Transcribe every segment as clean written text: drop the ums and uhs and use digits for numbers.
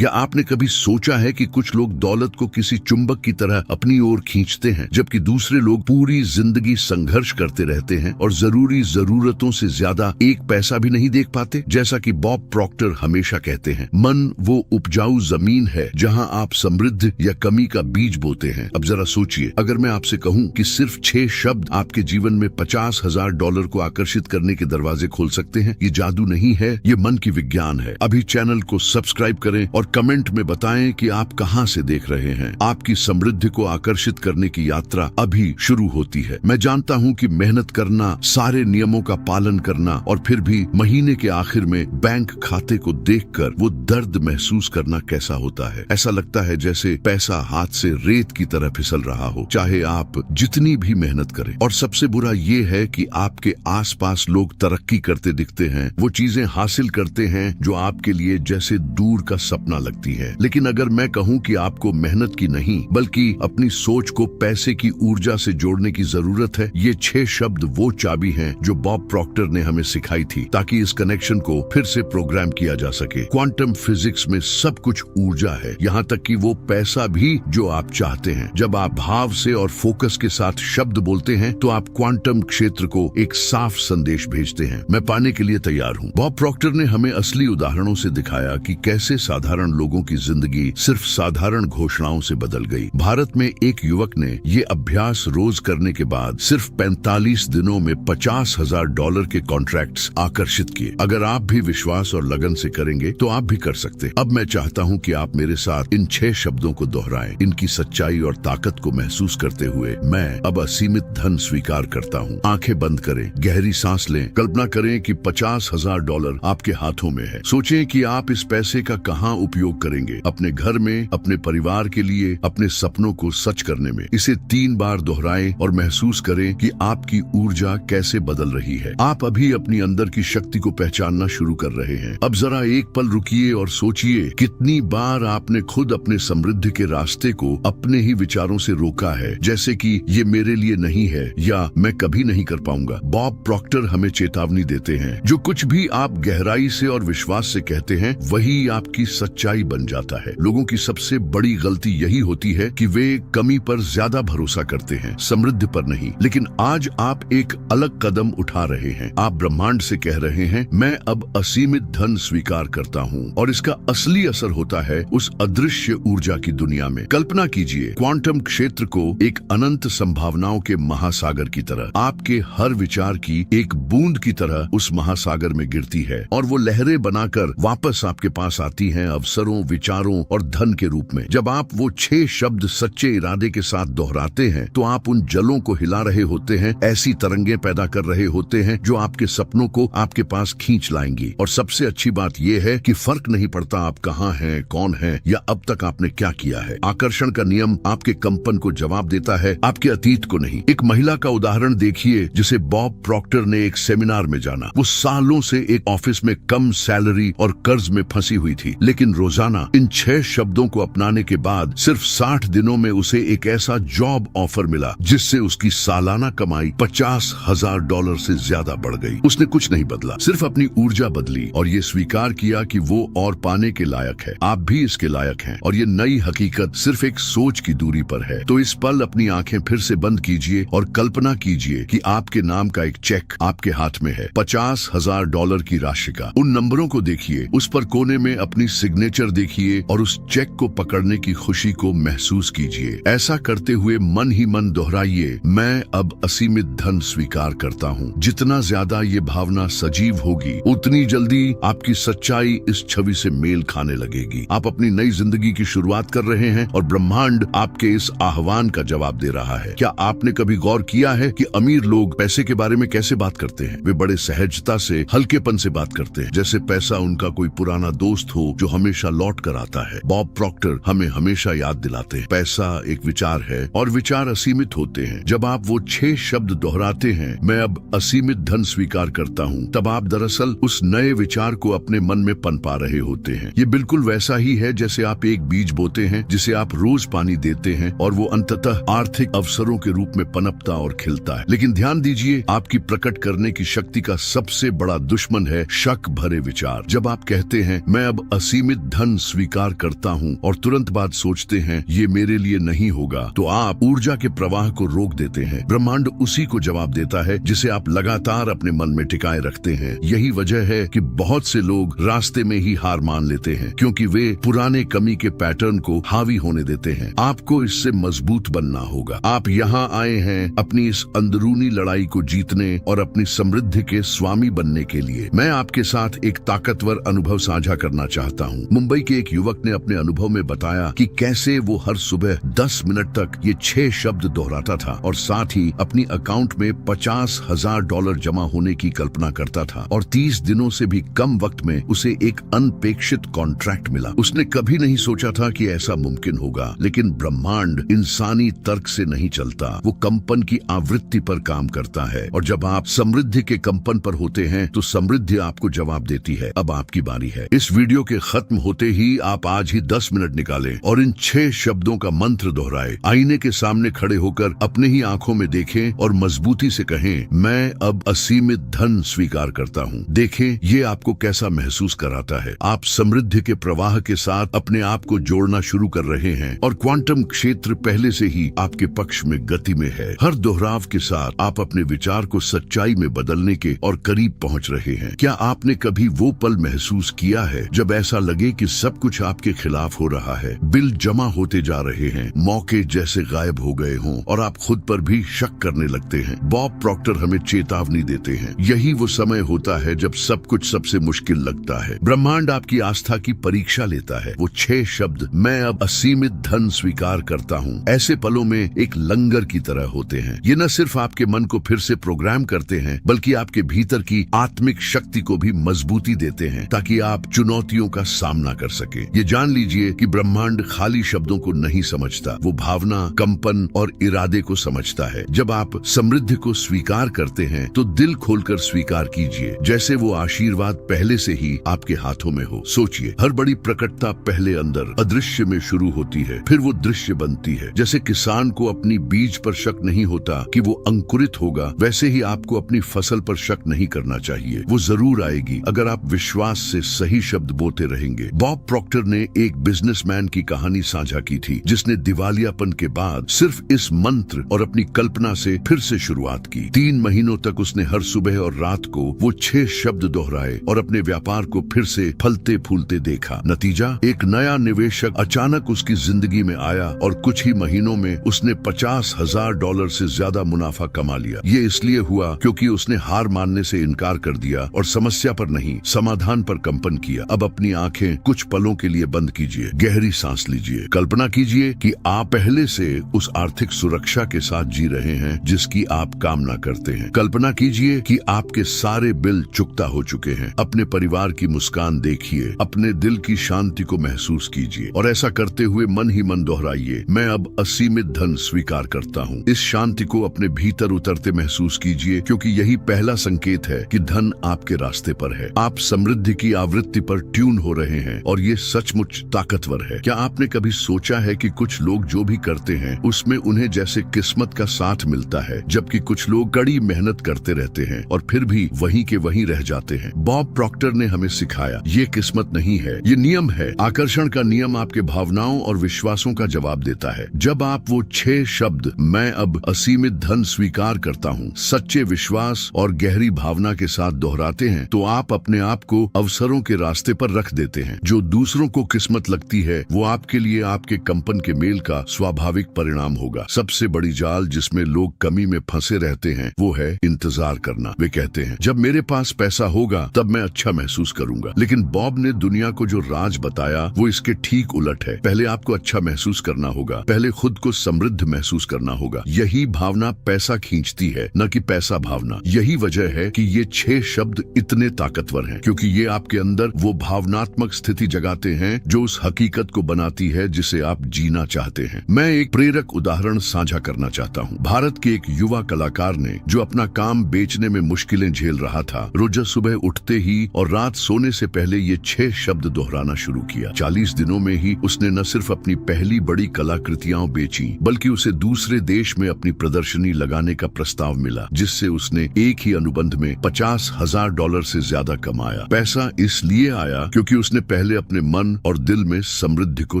या आपने कभी सोचा है कि कुछ लोग दौलत को किसी चुंबक की तरह अपनी ओर खींचते हैं, जबकि दूसरे लोग पूरी जिंदगी संघर्ष करते रहते हैं और जरूरी जरूरतों से ज्यादा एक पैसा भी नहीं देख पाते। जैसा कि बॉब प्रॉक्टर हमेशा कहते हैं, मन वो उपजाऊ जमीन है जहां आप समृद्धि या कमी का बीज बोते हैं। अब जरा सोचिए, अगर मैं आपसे कहूं कि सिर्फ 6 शब्द आपके जीवन में $50,000 को आकर्षित करने के दरवाजे खोल सकते हैं। ये जादू नहीं है, ये मन की विज्ञान है। अभी चैनल को सब्सक्राइब करें और कमेंट में बताएं कि आप कहां से देख रहे हैं। आपकी समृद्धि को आकर्षित करने की यात्रा अभी शुरू होती है। मैं जानता हूं कि मेहनत करना, सारे नियमों का पालन करना और फिर भी महीने के आखिर में बैंक खाते को देखकर वो दर्द महसूस करना कैसा होता है। ऐसा लगता है जैसे पैसा हाथ से रेत की तरह फिसल रहा हो, चाहे आप जितनी भी मेहनत करें। और सबसे बुरा ये है कि आपके आसपास लोग तरक्की करते दिखते हैं, वो चीजें हासिल करते हैं जो आपके लिए जैसे दूर का सपना लगती है। लेकिन अगर मैं कहूं कि आपको मेहनत की नहीं बल्कि अपनी सोच को पैसे की ऊर्जा से जोड़ने की जरूरत है, ये 6 शब्द वो चाबी हैं जो बॉब प्रॉक्टर ने हमें सिखाई थी ताकि इस कनेक्शन को फिर से प्रोग्राम किया जा सके। क्वांटम फिजिक्स में सब कुछ ऊर्जा है, यहाँ तक कि वो पैसा भी जो आप चाहते हैं। जब आप भाव से और फोकस के साथ शब्द बोलते हैं तो आप क्वांटम क्षेत्र को एक साफ संदेश भेजते हैं, मैं पाने के लिए तैयार हूँ। बॉब प्रॉक्टर ने हमें असली उदाहरणों से दिखाया कि कैसे साधारण लोगों की जिंदगी सिर्फ साधारण घोषणाओं से बदल गई। भारत में एक युवक ने ये अभ्यास रोज करने के बाद सिर्फ 45 दिनों में $50,000 के कॉन्ट्रैक्ट्स आकर्षित किए। अगर आप भी विश्वास और लगन से करेंगे तो आप भी कर सकते। अब मैं चाहता हूँ कि आप मेरे साथ इन 6 शब्दों को दोहराएं। इनकी सच्चाई और ताकत को महसूस करते हुए मैं अब असीमित धन स्वीकार करता हूँ। आंखें बंद करें, गहरी सांस लें, कल्पना करें कि $50,000 आपके हाथों में है। सोचें कि आप इस पैसे का कहाँ उपयोग करेंगे, अपने घर में, अपने परिवार के लिए, अपने सपनों को सच करने में। इसे 3 बार दोहराएं और महसूस करें कि आपकी ऊर्जा कैसे बदल रही है। आप अभी अपनी अंदर की शक्ति को पहचानना शुरू कर रहे हैं। अब जरा एक पल रुकिए और सोचिए कितनी बार आपने खुद अपने समृद्धि के रास्ते को अपने ही विचारों से रोका है, जैसे कि ये मेरे लिए नहीं है या मैं कभी नहीं कर पाऊंगा। बॉब प्रॉक्टर हमें चेतावनी देते हैं, जो कुछ भी आप गहराई से और विश्वास से कहते हैं वही आपकी सच्चाई बन जाता है। लोगों की सबसे बड़ी गलती यही होती है कि वे कमी पर ज्यादा भरोसा करते हैं, समृद्धि पर नहीं। लेकिन आज आप एक अलग कदम उठा रहे हैं। आप ब्रह्मांड से कह रहे हैं, मैं अब असीमित धन स्वीकार करता हूँ। और इसका असली असर होता है उस अदृश्य ऊर्जा की दुनिया में। कल्पना कीजिए क्वांटम क्षेत्र को एक अनंत संभावनाओं के महासागर की तरह। आपके हर विचार की एक बूंद की तरह उस महासागर में गिरती है और वो लहरें बनाकर वापस आपके पास आती हैं, अवसरों, विचारों और धन के रूप में। जब आप वो 6 शब्द सच्चे इरादे के साथ दोहराते हैं तो आप उन जलों को हिला रहे होते हैं, ऐसी तरंगे पैदा कर रहे होते हैं जो आपके सपनों को आपके पास खींच लाएंगी। और सबसे अच्छी बात यह है कि फर्क नहीं पड़ता आप कहाँ हैं, कौन हैं या अब तक आपने क्या किया है। आकर्षण का नियम आपके कंपन को जवाब देता है, आपके अतीत को नहीं। एक महिला का उदाहरण देखिए जिसे बॉब प्रॉक्टर ने एक सेमिनार में जाना। वो सालों से एक ऑफिस में कम सैलरी और कर्ज में फंसी हुई थी, लेकिन रोजाना इन 6 शब्दों को अपनाने के बाद सिर्फ 60 दिनों में उसे एक ऐसा जॉब ऑफर मिला जिससे उसकी सालाना कमाई $50,000 से ज्यादा बढ़ गई। उसने कुछ नहीं बदला, सिर्फ अपनी ऊर्जा बदली और ये स्वीकार किया कि वो और पाने के लायक है। आप भी इसके लायक हैं और ये नई हकीकत सिर्फ एक सोच की दूरी पर है। तो इस पल अपनी आंखें फिर से बंद कीजिए और कल्पना कीजिए कि आपके नाम का एक चेक आपके हाथ में है, $50,000 की राशि का। उन नंबरों को देखिए, उस पर कोने में अपनी सिग्नेचर देखिए और उस चेक को पकड़ने की खुशी को महसूस कीजिए। ऐसा करते हुए मन ही मन दोहराइए, मैं अब असीमित धन स्वीकार करता हूँ। जितना ज्यादा ये भावना सजीव होगी उतनी जल्दी आपकी सच्चाई इस छवि से मेल खाने लगेगी। आप अपनी नई जिंदगी की शुरुआत कर रहे हैं और ब्रह्मांड आपके इस आह्वान का जवाब दे रहा है। क्या आपने कभी गौर किया है कि अमीर लोग पैसे के बारे में कैसे बात करते हैं? वे बड़े सहजता से, हल्केपन से बात करते हैं, जैसे पैसा उनका कोई पुराना दोस्त हो जो हमेशा लौट कर आता है। बॉब प्रॉक्टर हमें हमेशा याद दिलाते हैं, पैसा एक विचार है और विचार असीमित होते हैं। जब आप वो 6 शब्द दोहराते हैं, मैं अब असीमित धन स्वीकार करता हूँ, तब आप दरअसल उस नए विचार को अपने मन में पनपा रहे होते हैं। ये बिल्कुल वैसा ही है जैसे आप एक बीज बोते हैं जिसे आप रोज पानी देते हैं और वो अंततः आर्थिक अवसरों के रूप में पनपता और खिलता है। लेकिन ध्यान दीजिए, आपकी प्रकट करने की शक्ति का सबसे बड़ा दुश्मन है शक भरे विचार। जब आप कहते हैं मैं अब असीमित धन स्वीकार करता हूँ और तुरंत बाद सोचते हैं ये मेरे लिए नहीं होगा, तो आप ऊर्जा के प्रवाह को रोक देते हैं। ब्रह्मांड उसी को जवाब देता है जिसे आप लगातार अपने मन में टिकाए रखते हैं। यही वजह है कि बहुत से लोग रास्ते में ही हार मान लेते हैं, क्योंकि वे पुराने कमी के पैटर्न को हावी होने देते हैं। आपको इससे मजबूत बनना होगा। आप यहाँ आए हैं अपनी इस अंदरूनी लड़ाई को जीतने और अपनी समृद्धि के स्वामी बनने के लिए। मैं आपके साथ एक ताकतवर अनुभव साझा करना चाहता हूँ। मुंबई के एक युवक ने अपने अनुभव में बताया कि कैसे वो हर सुबह 10 मिनट तक ये 6 शब्द दोहराता था और साथ ही अपनी अकाउंट में $50,000 जमा होने की कल्पना करता था और 30 दिनों से भी कम वक्त में उसे एक अनपेक्षित कॉन्ट्रैक्ट मिला। उसने कभी नहीं सोचा था कि ऐसा मुमकिन होगा, लेकिन ब्रह्मांड इंसानी तर्क से नहीं चलता, वो कंपन की आवृत्ति पर काम करता है। और जब आप समृद्धि के कंपन पर होते हैं तो समृद्धि आपको जवाब देती है। अब आपकी बारी है। इस वीडियो के खत्म होते ही आप आज ही 10 मिनट निकालें और इन 6 शब्दों का मंत्र दोहराए। आईने के सामने खड़े होकर अपने ही आंखों में देखें और मजबूती से कहें, मैं अब असीमित धन स्वीकार करता हूँ। देखें ये आपको कैसा महसूस कराता है। आप समृद्धि के प्रवाह के साथ अपने आप को जोड़ना शुरू कर रहे हैं और क्वांटम क्षेत्र पहले से ही आपके पक्ष में गति में है। हर दोहराव के साथ आप अपने विचार को सच्चाई में बदलने के और करीब पहुँच रहे हैं। क्या आपने कभी वो पल महसूस किया है जब ऐसा लगे कि सब कुछ आपके खिलाफ हो रहा है, बिल जमा होते जा रहे हैं, मौके जैसे गायब हो गए हों और आप खुद पर भी शक करने लगते हैं? बॉब प्रॉक्टर हमें चेतावनी देते हैं, यही वो समय होता है जब सब कुछ सबसे मुश्किल लगता है। ब्रह्मांड आपकी आस्था की परीक्षा लेता है। वो 6 शब्द, मैं अब असीमित धन स्वीकार करता हूँ, ऐसे पलों में एक लंगर की तरह होते हैं। ये न सिर्फ आपके मन को फिर से प्रोग्राम करते हैं, बल्कि आपके भीतर की आत्मिक शक्ति को भी मजबूती देते हैं ताकि आप चुनौतियों का सामना कर सके। ये जान लीजिए कि ब्रह्मांड खाली शब्दों को नहीं समझता, वो भावना, कंपन और इरादे को समझता है। जब आप समृद्धि को स्वीकार करते हैं तो दिल खोलकर स्वीकार कीजिए, जैसे वो आशीर्वाद पहले से ही आपके हाथों में हो। सोचिए, हर बड़ी प्रकटता पहले अंदर अदृश्य में शुरू होती है, फिर वो दृश्य बनती है। जैसे किसान को अपनी बीज पर शक नहीं होता कि वो अंकुरित होगा, वैसे ही आपको अपनी फसल पर शक नहीं करना चाहिए। वो जरूर आएगी अगर आप विश्वास से सही शब्द बोलते रहेंगे। बॉब प्रॉक्टर ने एक बिजनेसमैन की कहानी साझा की थी, जिसने दिवालियापन के बाद सिर्फ इस मंत्र और अपनी कल्पना से फिर से शुरुआत की। 3 महीनों तक उसने हर सुबह और रात को वो 6 शब्द दोहराए और अपने व्यापार को फिर से फलते फूलते देखा। नतीजा, एक नया निवेशक अचानक उसकी जिंदगी में आया और कुछ ही महीनों में उसने $50,000 से ज्यादा मुनाफा कमा लिया। ये इसलिए हुआ क्योंकि उसने हार मानने से इनकार कर दिया और समस्या पर नहीं, समाधान पर कंपन किया। अब अपनी आंखें कुछ पलों के लिए बंद कीजिए, गहरी सांस लीजिए। कल्पना कीजिए कि आप पहले से उस आर्थिक सुरक्षा के साथ जी रहे हैं जिसकी आप कामना करते हैं। कल्पना कीजिए कि आपके सारे बिल चुकता हो चुके हैं। अपने परिवार की मुस्कान देखिए, अपने दिल की शांति को महसूस कीजिए और ऐसा करते हुए मन ही मन दोहराइए, मैं अब असीमित धन स्वीकार करता हूँ। इस शांति को अपने भीतर उतरते महसूस कीजिए, क्योंकि यही पहला संकेत है कि धन आपके रास्ते पर है। आप समृद्धि की आवृत्ति पर ट्यून हो रहे हैं और ये सचमुच ताकतवर है। क्या आपने कभी सोचा है कि कुछ लोग जो भी करते हैं उसमें उन्हें जैसे किस्मत का साथ मिलता है, जबकि कुछ लोग कड़ी मेहनत करते रहते हैं और फिर भी वहीं के वहीं रह जाते हैं? बॉब प्रॉक्टर ने हमें सिखाया, ये किस्मत नहीं है, ये नियम है। आकर्षण का नियम आपके भावनाओं और विश्वासों का जवाब देता है। जब आप वो 6 शब्द, मैं अब असीमित धन स्वीकार करता हूँ, सच्चे विश्वास और गहरी भावना के साथ दोहराते हैं, तो आप अपने आप को अवसरों के रास्ते पर रख देते हैं। जो दूसरों को किस्मत लगती है, वो आपके लिए आपके कंपन के मेल का स्वाभाविक परिणाम होगा। सबसे बड़ी जाल जिसमें लोग कमी में फंसे रहते हैं वो है इंतजार करना। वे कहते हैं, जब मेरे पास पैसा होगा तब मैं अच्छा महसूस करूंगा। लेकिन बॉब ने दुनिया को जो राज बताया वो इसके ठीक उलट है। पहले आपको अच्छा महसूस करना होगा, पहले खुद को समृद्ध महसूस करना होगा। यही भावना पैसा खींचती है, न कि पैसा भावना। यही वजह है कि ये 6 शब्द इतने ताकतवर हैं, क्योंकि ये आपके अंदर वो भावनात्मक स्थिति जगाते हैं जो उस हकीकत को बनाती है जिसे आप जीना चाहते हैं। मैं एक प्रेरक उदाहरण साझा करना चाहता हूँ। भारत के एक युवा कलाकार ने, जो अपना काम बेचने में मुश्किलें झेल रहा था, रोज सुबह उठते ही और रात सोने से पहले ये 6 शब्द दोहराना शुरू किया। 40 दिनों में ही उसने न सिर्फ अपनी पहली बड़ी कलाकृतियां बेची, बल्कि उसे दूसरे देश में अपनी प्रदर्शनी लगाने का प्रस्ताव मिला, जिससे उसने एक ही अनुबंध में $50,000 से ज्यादा कमाया। पैसा इसलिए आया क्योंकि उसने पहले अपने मन और दिल में समृद्धि को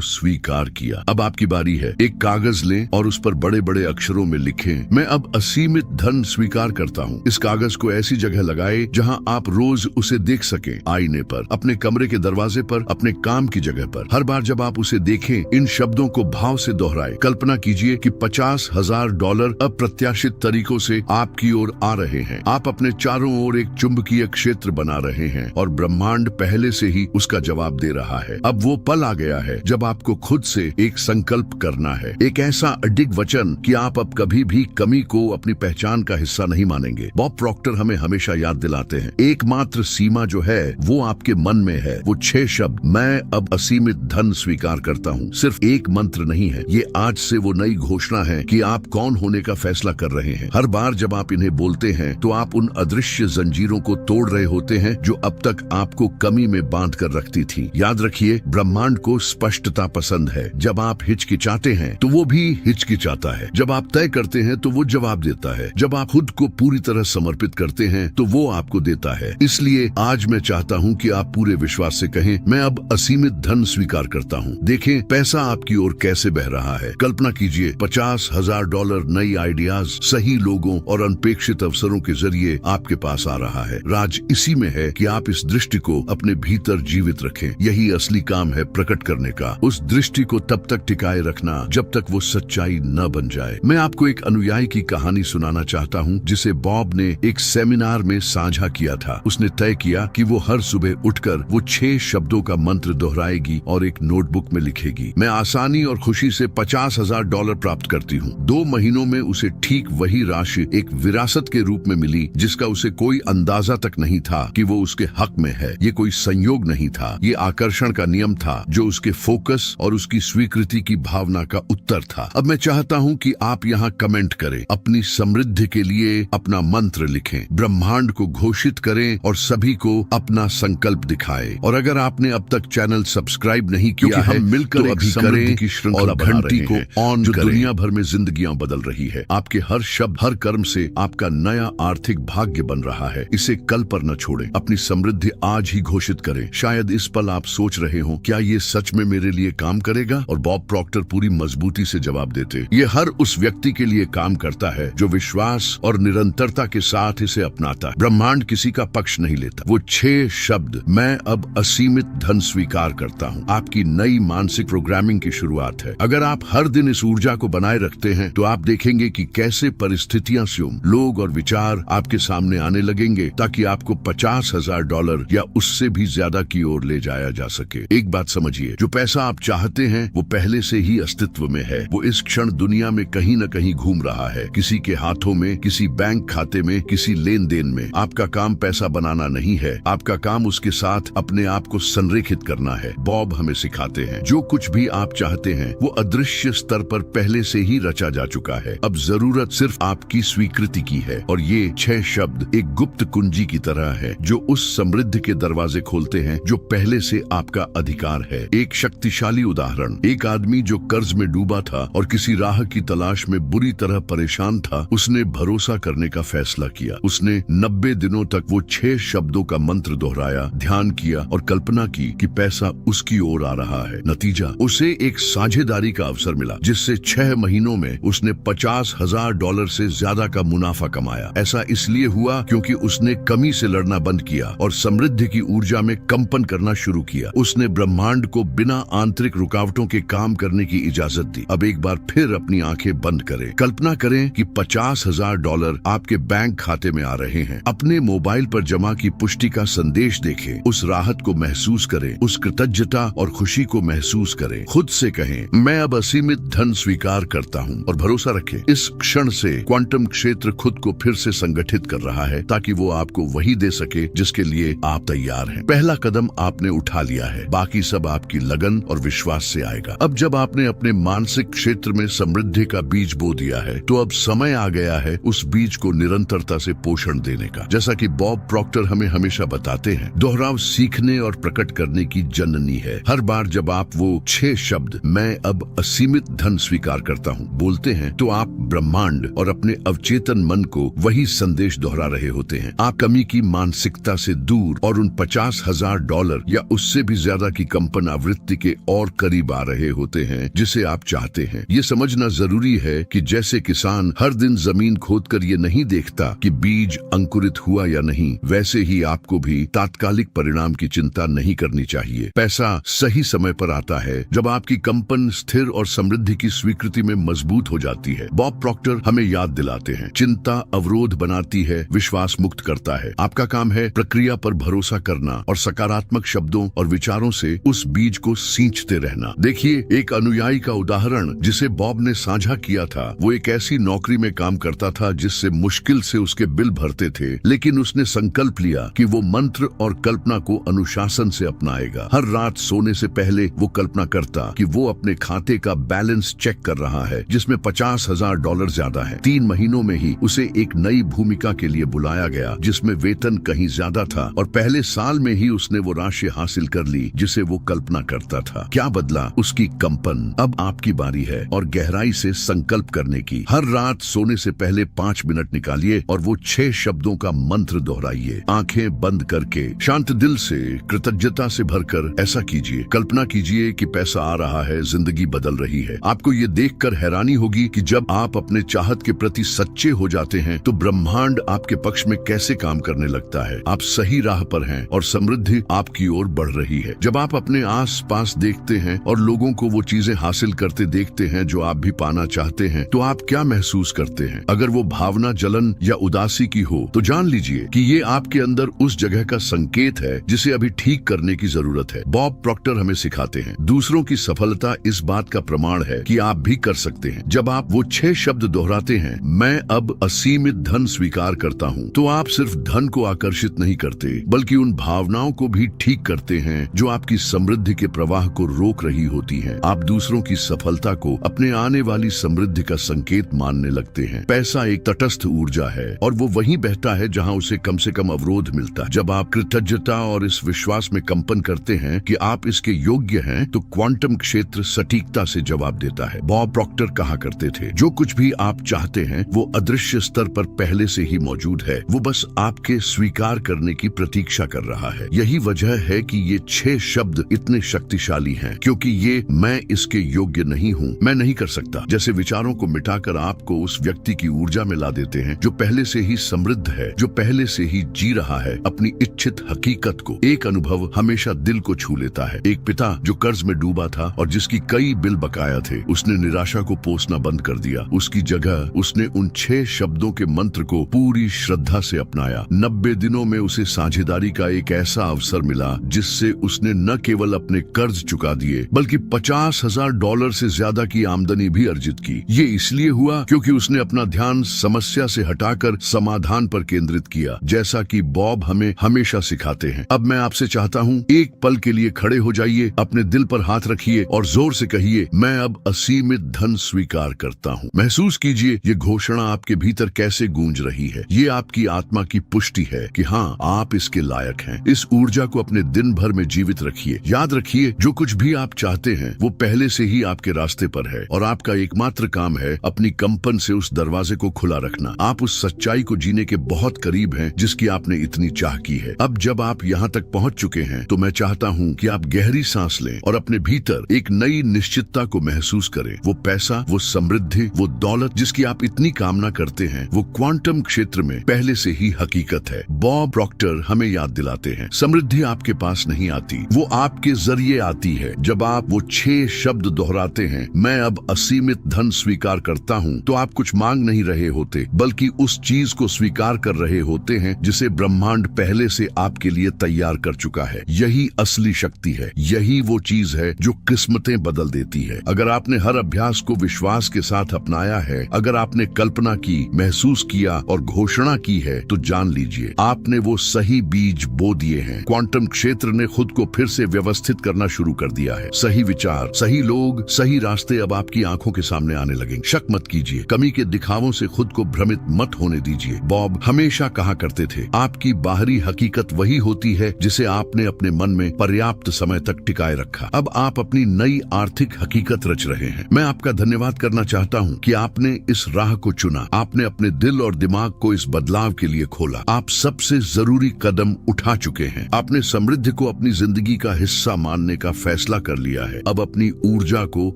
स्वीकार किया। अब आपकी बारी है। एक कागज लें और उस पर बड़े बड़े अक्षरों में लिखें, मैं अब असीमित धन स्वीकार करता हूँ। इस कागज को ऐसी जगह लगाएं जहां आप रोज उसे देख सकें, आईने पर, अपने कमरे के दरवाजे पर, अपने काम की जगह पर। हर बार जब आप उसे देखें, इन शब्दों को भाव से दोहराएं। कल्पना कीजिए कि $50,000 अप्रत्याशित तरीकों से आपकी ओर आ रहे हैं। आप अपने चारों ओर एक चुंबकीय क्षेत्र बना रहे हैं और ब्रह्मांड पहले से ही उसका जवाब दे रहा है। अब वो पल आ गया है जब आपको खुद से एक संकल्प करना है, एक ऐसा अडिग वचन कि आप अब कभी भी कमी को अपनी पहचान का हिस्सा नहीं मानेंगे। बॉब प्रॉक्टर हमें हमेशा याद दिलाते हैं, एकमात्र सीमा जो है वो आपके मन में है। वो 6 शब्द, मैं अब असीमित धन स्वीकार करता हूँ, सिर्फ एक मंत्र नहीं है। ये आज से वो नई घोषणा है कि आप कौन होने का फैसला कर रहे हैं। हर बार जब आप इन्हें बोलते हैं तो आप उन अदृश्य जंजीरों को तोड़ रहे होते हैं जो अब तक आपको कमी में बांध कर रखती थी। याद रखिए, ब्रह्मांड को स्पष्टता पसंद है। जब आप हिचकिचाते हैं तो वो भी हिचकिचाता है। जब आप तय करते हैं तो वो जवाब देता है। जब आप खुद को पूरी तरह समर्पित करते हैं तो वो आपको देता है। इसलिए आज मैं चाहता हूँ कि आप पूरे विश्वास से कहें, मैं अब असीमित धन स्वीकार करता हूँ। देखें पैसा आपकी ओर कैसे बह रहा है। कल्पना कीजिए, $50,000 नई आइडियाज, सही लोगों और अनपेक्षित अवसरों के जरिए आपके पास आ रहा है। राज इसी में है कि आप इस दृष्टि को अपने भीतर जीवित रखें। यही असली काम है प्रकट करने का। उस दृष्टि को तब तक टिकाए रखना जब तक वो सच्चाई न बन जाए। मैं आपको एक अनुयायी की कहानी सुनाना चाहता हूँ जिसे बॉब ने एक सेमिनार में साझा किया था। उसने तय किया कि वो हर सुबह उठकर वो 6 शब्दों का मंत्र दोहराएगी और एक नोटबुक में लिखेगी, मैं आसानी और खुशी से $50,000 प्राप्त करती हूँ। 2 महीनों में उसे ठीक वही राशि एक विरासत के रूप में मिली जिसका उसे कोई अंदाजा तक नहीं था कि वो उसके हक में है। ये कोई संयोग नहीं था, ये आकर्षण का नियम था जो उसके फोकस और उसकी स्वीकृति की भावना का उत्तर था। अब मैं चाहता हूँ कि आप यहाँ कमेंट करें, अपनी समृद्धि के लिए अपना मंत्र लिखें, ब्रह्मांड को घोषित करें और सभी को अपना संकल्प दिखाएं। और अगर आपने अब तक चैनल सब्सक्राइब नहीं किया है, मिलकर तो अभी करें की श्रृंखला और घंटी को ऑन जो दुनिया भर में जिंदगियां बदल रही है। आपके हर शब्द, हर कर्म से आपका नया आर्थिक भाग्य बन रहा है। इसे कल पर न छोड़ें, अपनी समृद्धि आज ही घोषित करें। शायद इस पल आप सोच रहे हो, क्या ये सच में मेरे लिए काम करेगा? और बॉब प्रॉक्टर पूरी मजबूती से जवाब देते, ये हर उस व्यक्ति के लिए काम करता है जो विश्वास और निरंतरता के साथ इसे अपनाता है। ब्रह्मांड किसी का पक्ष नहीं लेता। वो 6 शब्द, मैं अब असीमित धन स्वीकार करता हूँ, आपकी नई मानसिक प्रोग्रामिंग की शुरुआत है। अगर आप हर दिन इस ऊर्जा को बनाए रखते हैं तो आप देखेंगे कि कैसे परिस्थितियां, स्वयं लोग और विचार आपके सामने आने लगेंगे ताकि आपको $50,000 या उससे भी ज्यादा की ओर ले जाया जा सके। एक बात समझिए, जो पैसा आप चाहते हैं वो पहले से ही अस्तित्व में है। वो इस क्षण दुनिया में कहीं न कहीं घूम रहा है, किसी के हाथों में, किसी बैंक खाते में, किसी लेन देन में। आपका काम पैसा बनाना नहीं है, आपका काम उसके साथ अपने आप को संरेखित करना है। बॉब हमें सिखाते हैं, जो कुछ भी आप चाहते हैं वो अदृश्य स्तर पर पहले से ही रचा जा चुका है। अब जरूरत सिर्फ आपकी स्वीकृति की है। और ये 6 शब्द एक गुप्त कुंजी की तरह है जो उस समृद्धि के दरवाजे खोलते हैं जो पहले से आपका अधिकार है। एक शक्तिशाली उदाहरण, एक आदमी जो कर्ज में डूबा था और किसी राह की तलाश में बुरी तरह परेशान था, उसने भरोसा करने का फैसला किया। उसने 90 दिनों तक वो 6 शब्दों का मंत्र दोहराया, ध्यान किया और कल्पना की कि पैसा उसकी ओर आ रहा है। नतीजा, उसे एक साझेदारी का अवसर मिला जिससे 6 महीनों में उसने $50,000 से ज्यादा का मुनाफा कमाया। ऐसा इसलिए हुआ क्योंकि उसने कमी से लड़ना बंद किया और समृद्धि की ऊर्जा में कंपन करना शुरू किया। उसने ब्रह्मांड को बिना आंतरिक रुकावटों के काम करने की इजाजत दी। अब एक बार फिर अपनी आंखें बंद करें। कल्पना करें कि $50,000 आपके बैंक खाते में आ रहे हैं। अपने मोबाइल पर जमा की पुष्टि का संदेश देखें, उस राहत को महसूस करें, उस कृतज्ञता और खुशी को महसूस करें। खुद से कहें, मैं अब असीमित धन स्वीकार करता हूँ। और भरोसा रखें, इस क्षण से क्वांटम क्षेत्र खुद को फिर से संगठित कर रहा है ताकि वो आपको वही दे सके जिसके लिए आप तैयार हैं। पहला कदम आपने उठा लिया है, बाकी सब आपकी लगन और विश्वास से आएगा। अब जब आपने अपने मानसिक क्षेत्र में समृद्धि का बीज बो दिया है तो अब समय आ गया है उस बीज को निरंतरता से पोषण देने का। जैसा कि बॉब प्रॉक्टर हमें हमेशा बताते हैं, दोहराव सीखने और प्रकट करने की जननी है। हर बार जब आप वो 6 शब्द, मैं अब असीमित धन स्वीकार करता हूँ, बोलते हैं तो आप ब्रह्मांड और अपने अवचेतन मन को वही संदेश दोहरा रहे होते हैं। आप कमी की मानसिकता से दूर और उन $50,000 या या उससे भी ज्यादा की कंपन आवृत्ति के और करीब आ रहे होते हैं जिसे आप चाहते हैं। ये समझना जरूरी है कि जैसे किसान हर दिन जमीन खोदकर ये नहीं देखता कि बीज अंकुरित हुआ या नहीं, वैसे ही आपको भी तात्कालिक परिणाम की चिंता नहीं करनी चाहिए। पैसा सही समय पर आता है जब आपकी कंपन स्थिर और समृद्धि की स्वीकृति में मजबूत हो जाती है। बॉब प्रॉक्टर हमें याद दिलाते हैं, चिंता अवरोध बनाती है, विश्वास मुक्त करता है। आपका काम है प्रक्रिया पर भरोसा करना और सकारात्मक शब्दों और विचारों से उस बीज को सींचते रहना। देखिए, एक अनुयायी का उदाहरण जिसे बॉब ने साझा किया था, वो एक ऐसी नौकरी में काम करता था जिससे मुश्किल से उसके बिल भरते थे, लेकिन उसने संकल्प लिया कि वो मंत्र और कल्पना को अनुशासन से अपनाएगा। हर रात सोने से पहले वो कल्पना करता कि वो अपने खाते का बैलेंस चेक कर रहा है जिसमें $50,000 ज्यादा है। 3 महीनों में ही उसे एक नई भूमिका के लिए बुलाया गया जिसमें वेतन कहीं ज्यादा था और पहले साल में ही उसने वो राशि हासिल कर ली जिसे वो कल्पना करता था। क्या बदला? उसकी कंपन। अब आपकी बारी है और गहराई से संकल्प करने की। हर रात सोने से पहले 5 मिनट निकालिए और वो 6 शब्दों का मंत्र दोहराइए, आंखें बंद करके, शांत दिल से, कृतज्ञता से भरकर ऐसा कीजिए। कल्पना कीजिए कि पैसा आ रहा है, जिंदगी बदल रही है। आपको ये देखकर हैरानी होगी कि जब आप अपने चाहत के प्रति सच्चे हो जाते हैं तो ब्रह्मांड आपके पक्ष में कैसे काम करने लगता है। आप सही राह पर हैं और समृद्धि आपकी ओर बढ़ रही है। जब आप अपने आस पास देखते हैं और लोगों को वो चीजें हासिल करते देखते हैं जो आप भी पाना चाहते हैं, तो आप क्या महसूस करते हैं? अगर वो भावना जलन या उदासी की हो तो जान लीजिए कि ये आपके अंदर उस जगह का संकेत है जिसे अभी ठीक करने की जरूरत है। बॉब प्रॉक्टर हमें सिखाते हैं, दूसरों की सफलता इस बात का प्रमाण है कि आप भी कर सकते हैं। जब आप वो 6 शब्द दोहराते हैं, मैं अब असीमित धन स्वीकार करता हूँ, तो आप सिर्फ धन को आकर्षित नहीं करते बल्कि उन भावनाओं को भी ठीक करते हैं जो आपकी समृद्धि के प्रवाह को रोक रही होती हैं। आप दूसरों की सफलता को अपने आने वाली समृद्धि का संकेत मानने लगते हैं। पैसा एक तटस्थ ऊर्जा है और वो वहीं बहता है जहां उसे कम से कम अवरोध मिलता है। जब आप कृतज्ञता और इस विश्वास में कंपन करते हैं कि आप इसके योग्य हैं, तो क्वांटम क्षेत्र सटीकता से जवाब देता है। बॉब प्रॉक्टर कहा करते थे, जो कुछ भी आप चाहते हैं वो अदृश्य स्तर पर पहले से ही मौजूद है, वो बस आपके स्वीकार करने की प्रतीक्षा कर रहा है। यही वजह है कि ये 6 शब्द इतने शक्तिशाली हैं, क्योंकि ये मैं इसके योग्य नहीं हूँ, मैं नहीं कर सकता जैसे विचारों को मिटाकर आपको उस व्यक्ति की ऊर्जा में ला देते हैं जो पहले से ही समृद्ध है, जो पहले से ही जी रहा है अपनी इच्छित हकीकत को। एक अनुभव हमेशा दिल को छू लेता है। एक पिता जो कर्ज में डूबा था और जिसकी कई बिल बकाया थे, उसने निराशा को पोसना बंद कर दिया। उसकी जगह उसने उन 6 शब्दों के मंत्र को पूरी श्रद्धा से अपनाया। 90 दिनों में उसे साझेदारी का एक ऐसा अवसर मिला जिससे उसने न केवल अपने कर्ज चुका दिए बल्कि $50,000 से ज्यादा की आमदनी भी अर्जित की। ये इसलिए हुआ क्योंकि उसने अपना ध्यान समस्या से हटाकर समाधान पर केंद्रित किया, जैसा कि बॉब हमें हमेशा सिखाते हैं। अब मैं आपसे चाहता हूँ, एक पल के लिए खड़े हो जाइए, अपने दिल पर हाथ रखिए और जोर से कहिए, मैं अब असीमित धन स्वीकार करता हूँ। महसूस कीजिए ये घोषणा आपके भीतर कैसे गूंज रही है। ये आपकी आत्मा की पुष्टि है कि हाँ, आप इसके लायक हैं। इस ऊर्जा को अपने दिन भर में जीवित रखिए। याद रखिए, जो कुछ भी आप चाहते हैं वो पहले से ही आपके रास्ते पर है और आपका एकमात्र काम है अपनी कंपन से उस दरवाजे को खुला रखना। आप उस सच्चाई को जीने के बहुत करीब हैं जिसकी आपने इतनी चाह की है। अब जब आप यहाँ तक पहुँच चुके हैं तो मैं चाहता हूँ कि आप गहरी सांस लें और अपने भीतर एक नई निश्चितता को महसूस करें। वो पैसा, वो समृद्धि, वो दौलत जिसकी आप इतनी कामना करते हैं, वो क्वांटम क्षेत्र में पहले से ही हकीकत है। बॉब प्रॉक्टर हमें याद दिलाते हैं, समृद्धि आपके पास नहीं आती, वो आपके जरिए आती है। जब आप वो 6 शब्द दोहराते हैं, मैं अब असीमित धन स्वीकार करता हूँ, तो आप कुछ मांग नहीं रहे होते बल्कि उस चीज को स्वीकार कर रहे होते हैं जिसे ब्रह्मांड पहले से आपके लिए तैयार कर चुका है। यही असली शक्ति है, यही वो चीज है जो किस्मतें बदल देती है। अगर आपने हर अभ्यास को विश्वास के साथ अपनाया है, अगर आपने कल्पना की, महसूस किया और घोषणा की है, तो जान लीजिए आपने वो सही बीज बो दिए हैं। क्वांटम क्षेत्र ने खुद को फिर से व्यवस्थित करना शुरू कर दिया है। सही विचार, सही लोग, सही रास्ते अब आपकी आंखों के सामने आने लगेंगे। शक मत कीजिए, कमी के दिखावों से खुद को भ्रमित मत होने दीजिए। बॉब हमेशा कहा करते थे, आपकी बाहरी हकीकत वही होती है जिसे आपने अपने मन में पर्याप्त समय तक टिकाए रखा। अब आप अपनी नई आर्थिक हकीकत रच रहे हैं। मैं आपका धन्यवाद करना चाहता हूँ कि आपने इस राह को चुना, आपने अपने दिल और दिमाग को इस बदलाव के लिए खोला। आप सबसे जरूरी कदम उठा चुके हैं। आपने समृद्धि समृद्धि को अपनी जिंदगी का हिस्सा मानने का फैसला कर लिया है। अब अपनी ऊर्जा को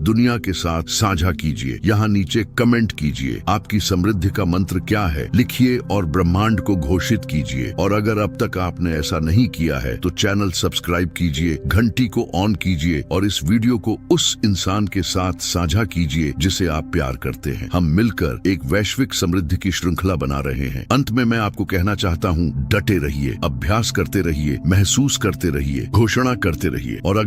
दुनिया के साथ साझा कीजिए। यहाँ नीचे कमेंट कीजिए आपकी समृद्धि का मंत्र क्या है, लिखिए और ब्रह्मांड को घोषित कीजिए। और अगर अब तक आपने ऐसा नहीं किया है तो चैनल सब्सक्राइब कीजिए, घंटी को ऑन कीजिए और इस वीडियो को उस इंसान के साथ साझा कीजिए जिसे आप प्यार करते हैं। हम मिलकर एक वैश्विक समृद्धि की श्रृंखला बना रहे हैं। अंत में मैं आपको कहना चाहता हूँ, डटे रहिए, अभ्यास करते रहिए, महसूस करते रहिए, घोषणा करते रहिए और